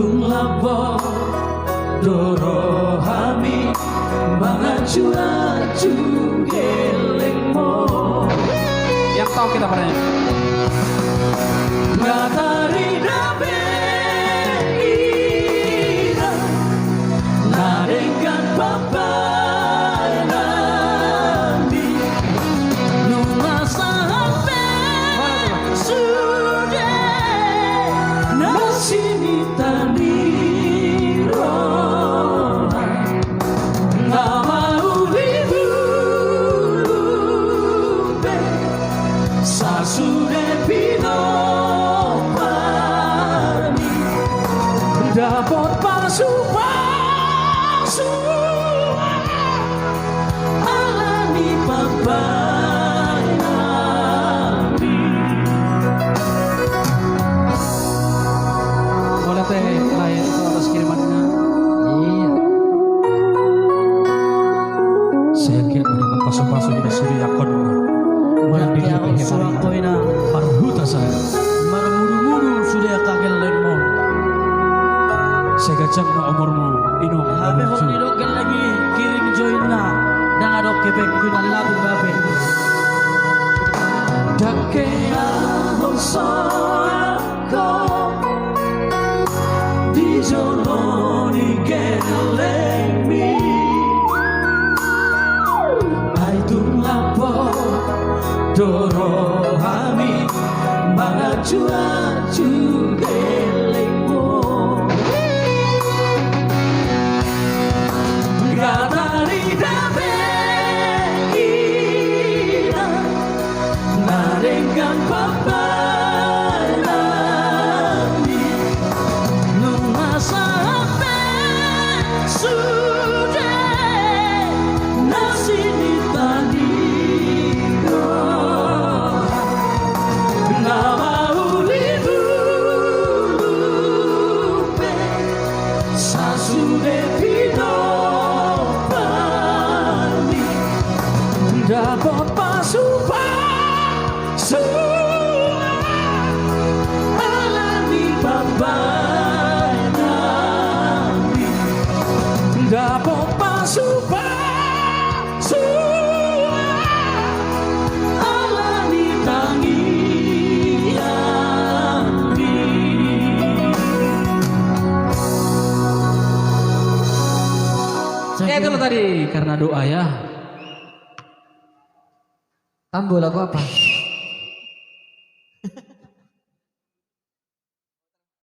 tung labo dorohami mengaju-aju gelengmo. Yang tahu kita pada Gatari dabe ira narengan bapak nami nunga sampe sudah nasini taniro nama ulibu sasude pino dapat palsu alami papai nabi. boleh teh lain itu atas kirimannya. Iya. Saya kira dapat pasu-pasu di sini akon. Mandi Yang suang koina parhuta saya. marmuru-muru sudah kagel lemon. Saya gacang na umurmu inong. Habe hok nidoken lagi kirim join na dan adok kepek guna lagu babe. Dake ahosako di joloni gelemi aitung lapo dorohami mengaju-aju gelengmo. Gatari dabe ira narengan bapak nami nunga sampe sudah nasini taniro nama ulibu sasude pino dapat pasu-pasu alami bapak nabi dapat pasu-pasu alami tangi yambi. Ya itu loh tadi karena doa ya. Ambo lagu apa?